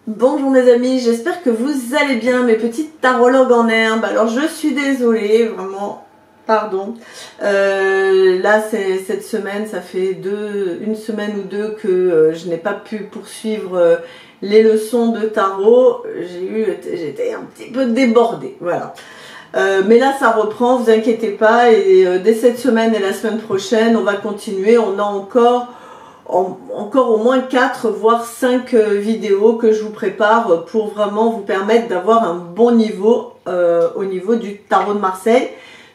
Bonjour mes amis, j'espère que vous allez bien, mes petites tarologues en herbe. Alors je suis désolée, vraiment, pardon. Là, cette semaine, ça fait une semaine ou deux que je n'ai pas pu poursuivre les leçons de tarot. J'étais un petit peu débordée, voilà. Mais là, ça reprend, vous inquiétez pas. Et dès cette semaine et la semaine prochaine, on va continuer. On a encore au moins 4 voire 5 vidéos que je vous prépare pour vraiment vous permettre d'avoir un bon niveau au niveau du tarot de Marseille.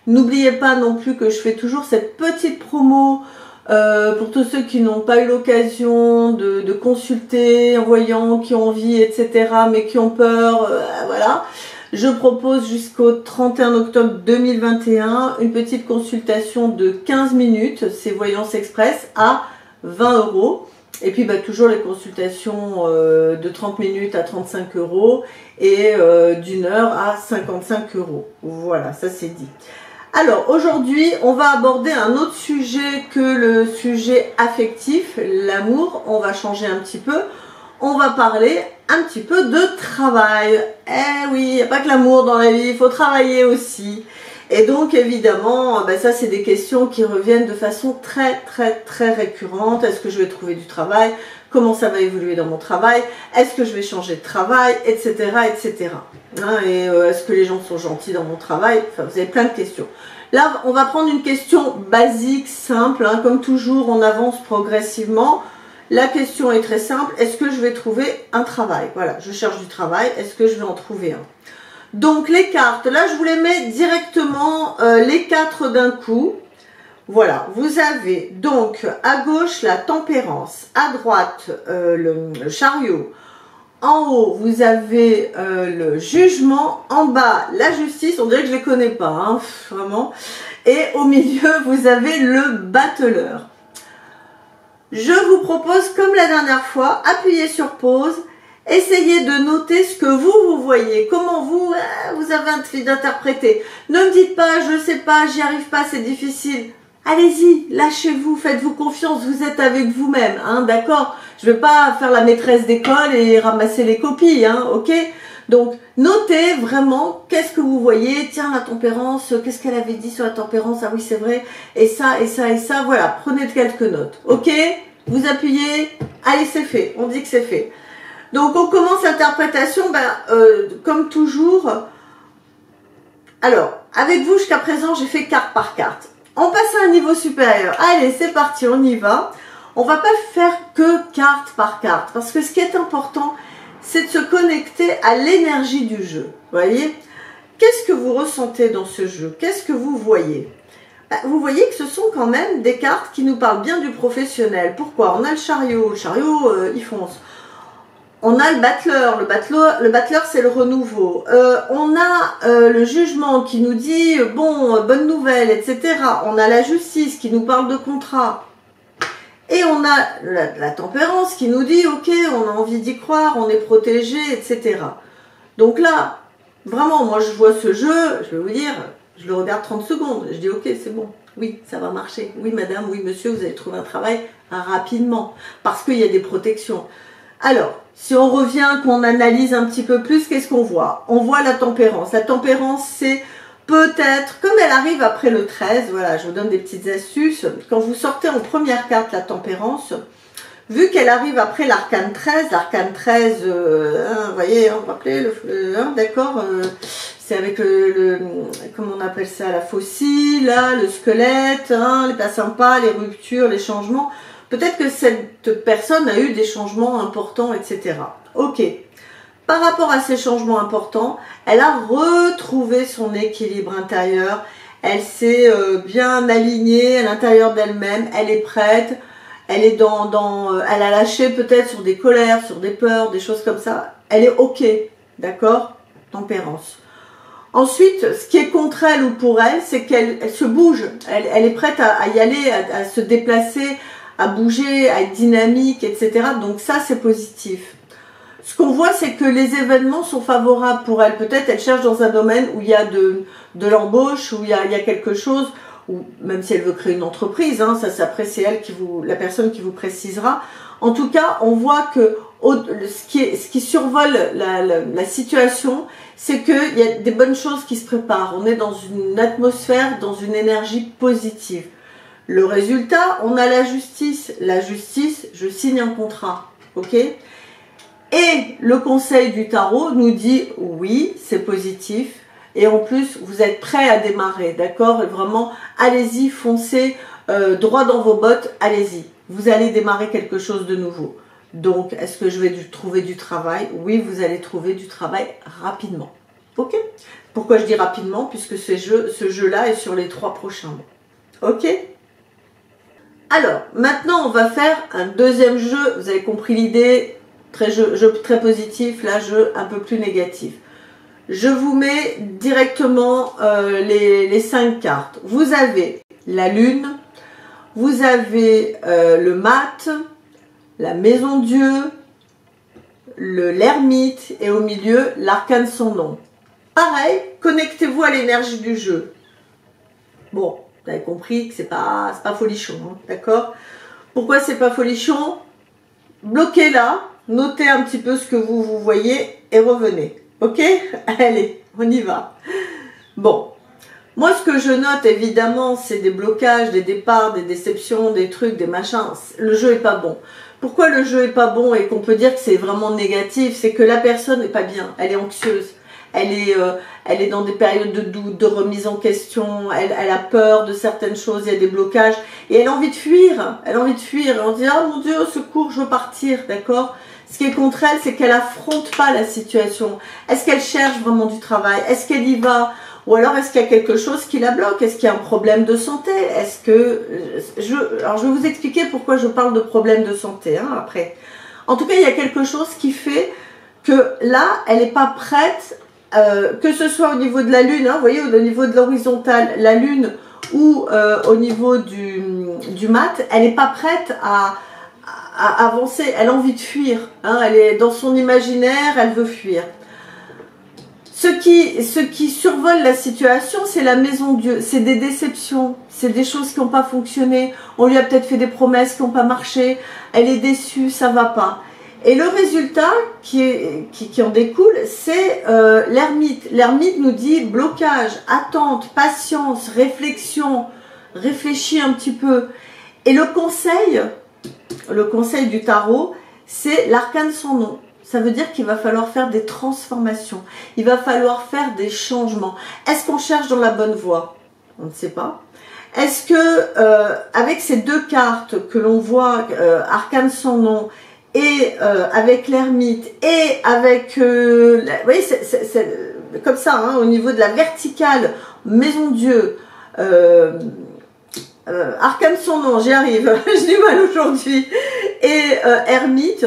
N'oubliez pas non plus que je fais toujours cette petite promo pour tous ceux qui n'ont pas eu l'occasion de consulter un voyant, qui ont envie, etc., mais qui ont peur, voilà. Je propose jusqu'au 31 octobre 2021 une petite consultation de 15 minutes, c'est Voyance Express, à 20 €. Et puis toujours les consultations de 30 minutes à 35 € et d'1 heure à 55 €. Voilà, ça c'est dit. Alors aujourd'hui, on va aborder un autre sujet que le sujet affectif, l'amour. On va changer un petit peu. On va parler un petit peu de travail. Eh oui, il n'y a pas que l'amour dans la vie, il faut travailler aussi. Et donc évidemment, ça c'est des questions qui reviennent de façon très récurrente. Est-ce que je vais trouver du travail? Comment ça va évoluer dans mon travail? Est-ce que je vais changer de travail? Etc. etc. Est-ce que les gens sont gentils dans mon travail? Enfin, vous avez plein de questions. Là, on va prendre une question basique, simple. Comme toujours, on avance progressivement. La question est très simple. Est-ce que je vais trouver un travail? Voilà, je cherche du travail. Est-ce que je vais en trouver un? Donc les cartes, là je vous les mets directement les 4 d'un coup. Voilà, vous avez donc à gauche la tempérance, à droite le chariot, en haut vous avez le jugement, en bas la justice, on dirait que je ne les connais pas, vraiment, et au milieu vous avez le battleur. Je vous propose, comme la dernière fois, appuyez sur pause. Essayez de noter ce que vous voyez, comment vous avez envie d'interpréter. Ne me dites pas, je sais pas, j'y arrive pas, c'est difficile. Allez-y, lâchez-vous, faites-vous confiance, vous êtes avec vous-même, d'accord? Je vais pas faire la maîtresse d'école et ramasser les copies, ok? Donc, notez vraiment qu'est-ce que vous voyez. Tiens, la tempérance, qu'est-ce qu'elle avait dit sur la tempérance? Ah oui, c'est vrai. Et ça, et ça, et ça. Voilà, prenez quelques notes, ok? Vous appuyez, allez, c'est fait, on dit que c'est fait. Donc on commence l'interprétation, comme toujours. Alors, avec vous jusqu'à présent, j'ai fait carte par carte. On passe à un niveau supérieur. Allez, c'est parti, on y va. On va pas faire que carte par carte, parce que ce qui est important, c'est de se connecter à l'énergie du jeu. Vous voyez? Qu'est-ce que vous ressentez dans ce jeu? Qu'est-ce que vous voyez? Vous voyez que ce sont quand même des cartes qui nous parlent bien du professionnel. Pourquoi? On a le chariot il fonce. On a le battleur c'est le renouveau. On a le jugement qui nous dit bonne nouvelle, etc. On a la justice qui nous parle de contrat. Et on a la tempérance qui nous dit ok, on a envie d'y croire, on est protégé, etc. Donc là, vraiment, moi je vois ce jeu, je vais vous dire, je le regarde 30 secondes, je dis ok, c'est bon, oui, ça va marcher. Oui madame, oui monsieur, vous allez trouver un travail rapidement, parce qu'il y a des protections. Alors, si on revient, qu'on analyse un petit peu plus, qu'est-ce qu'on voit? On voit la tempérance. La tempérance, c'est peut-être, comme elle arrive après le 13, voilà, je vous donne des petites astuces. Quand vous sortez en première carte la tempérance, vu qu'elle arrive après l'arcane 13, vous voyez, vous rappelez, d'accord, c'est avec comment on appelle ça, la faucille, là, le squelette, les pas sympas, les ruptures, les changements. Peut-être que cette personne a eu des changements importants, etc. Ok. Par rapport à ces changements importants, elle a retrouvé son équilibre intérieur. Elle s'est bien alignée à l'intérieur d'elle-même. Elle est prête. Elle est elle a lâché peut-être sur des colères, sur des peurs, des choses comme ça. Elle est ok. D'accord? Tempérance. Ensuite, ce qui est contre elle ou pour elle, c'est qu'elle se bouge. Elle est prête à y aller, à se déplacer, à bouger, à être dynamique, etc. Donc ça, c'est positif. Ce qu'on voit, c'est que les événements sont favorables pour elle. Peut-être elle cherche dans un domaine où il y a de l'embauche, où il y a quelque chose, ou même si elle veut créer une entreprise, ça après c'est elle la personne qui vous précisera. En tout cas, on voit que ce qui survole la situation, c'est qu'il y a des bonnes choses qui se préparent. On est dans une atmosphère, dans une énergie positive. Le résultat, on a la justice. La justice, je signe un contrat. Ok? Et le conseil du tarot nous dit oui, c'est positif. Et en plus, vous êtes prêt à démarrer. D'accord? Vraiment, allez-y, foncez droit dans vos bottes. Allez-y. Vous allez démarrer quelque chose de nouveau. Donc, est-ce que je vais trouver du travail? Oui, vous allez trouver du travail rapidement. Ok? Pourquoi je dis rapidement? Puisque ce jeu-là est sur les 3 prochains mois. Ok? Alors, maintenant, on va faire un deuxième jeu. Vous avez compris l'idée. Jeu très positif, là, jeu un peu plus négatif. Je vous mets directement les 5 cartes. Vous avez la lune, vous avez le mat, la maison Dieu, l'ermite et au milieu l'arcane sans nom. Pareil, connectez-vous à l'énergie du jeu. Bon, vous avez compris que c'est pas folichon, hein, d'accord? Pourquoi c'est pas folichon? Bloquez là, notez un petit peu ce que vous voyez et revenez. Ok? Allez, on y va. Bon. Moi, ce que je note, évidemment, c'est des blocages, des départs, des déceptions, des trucs, des machins. Le jeu est pas bon. Pourquoi le jeu est pas bon et qu'on peut dire que c'est vraiment négatif? C'est que la personne n'est pas bien. Elle est anxieuse. Elle est dans des périodes de doute, de remise en question. Elle a peur de certaines choses. Il y a des blocages. Et elle a envie de fuir. Elle a envie de fuir. Elle dit, ah mon Dieu, au secours, je veux partir. D'accord? Ce qui est contre elle, c'est qu'elle affronte pas la situation. Est-ce qu'elle cherche vraiment du travail? Est-ce qu'elle y va? Ou alors, est-ce qu'il y a quelque chose qui la bloque? Est-ce qu'il y a un problème de santé? Est-ce que... Alors, je vais vous expliquer pourquoi je parle de problème de santé, hein, après. En tout cas, il y a quelque chose qui fait que là, elle n'est pas prête, que ce soit au niveau de la lune, hein, vous voyez, au niveau de l'horizontale, la lune, ou au niveau du mat, elle n'est pas prête à avancer. Elle a envie de fuir, hein, elle est dans son imaginaire, elle veut fuir. Ce qui survole la situation, c'est la maison Dieu, c'est des déceptions, c'est des choses qui n'ont pas fonctionné, on lui a peut-être fait des promesses qui n'ont pas marché, elle est déçue, ça va pas. Et le résultat qui en découle, c'est l'ermite. L'ermite nous dit blocage, attente, patience, réflexion, réfléchis un petit peu. Et le conseil du tarot, c'est l'arcane sans nom. Ça veut dire qu'il va falloir faire des transformations. Il va falloir faire des changements. Est-ce qu'on cherche dans la bonne voie? On ne sait pas. Est-ce que, avec ces 2 cartes que l'on voit, arcane sans nom, et avec l'ermite, et avec... vous voyez, c'est comme ça, hein, au niveau de la verticale, maison Dieu, arcane sans nom, j'y arrive, j'ai du mal aujourd'hui, et ermite.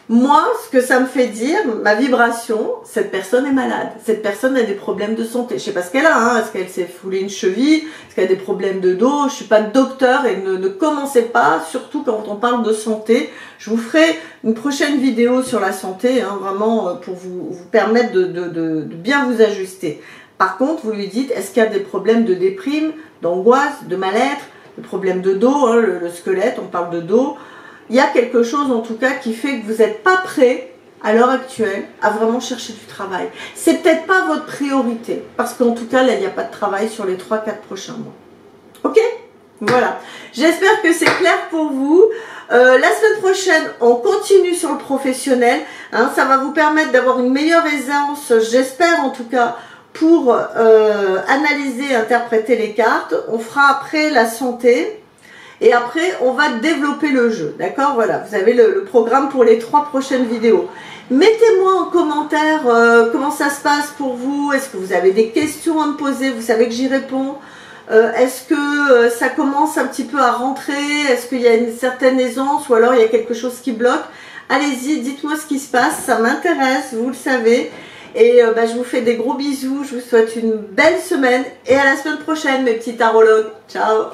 Moi, ce que ça me fait dire, ma vibration, cette personne est malade. Cette personne a des problèmes de santé. Je sais pas ce qu'elle a, hein. Est-ce qu'elle s'est foulée une cheville? Est-ce qu'elle a des problèmes de dos? Je suis pas docteur et ne commencez pas, surtout quand on parle de santé. Je vous ferai une prochaine vidéo sur la santé, hein, vraiment pour vous permettre de bien vous ajuster. Par contre, vous lui dites, est-ce qu'il y a des problèmes de déprime, d'angoisse, de mal-être, des problèmes de dos, hein, le squelette, on parle de dos. Il y a quelque chose en tout cas qui fait que vous n'êtes pas prêt à l'heure actuelle à vraiment chercher du travail. C'est peut-être pas votre priorité parce qu'en tout cas là il n'y a pas de travail sur les 3-4 prochains mois. Ok? Voilà. J'espère que c'est clair pour vous. La semaine prochaine on continue sur le professionnel. Hein, ça va vous permettre d'avoir une meilleure aisance, j'espère en tout cas, pour analyser, interpréter les cartes. On fera après la santé. Et après, on va développer le jeu, d'accord? Voilà, vous avez le programme pour les 3 prochaines vidéos. Mettez-moi en commentaire comment ça se passe pour vous. Est-ce que vous avez des questions à me poser? Vous savez que j'y réponds. Est-ce que ça commence un petit peu à rentrer? Est-ce qu'il y a une certaine aisance ou alors il y a quelque chose qui bloque? Allez-y, dites-moi ce qui se passe, ça m'intéresse, vous le savez. Et je vous fais des gros bisous, je vous souhaite une belle semaine et à la semaine prochaine mes petits tarologues. Ciao.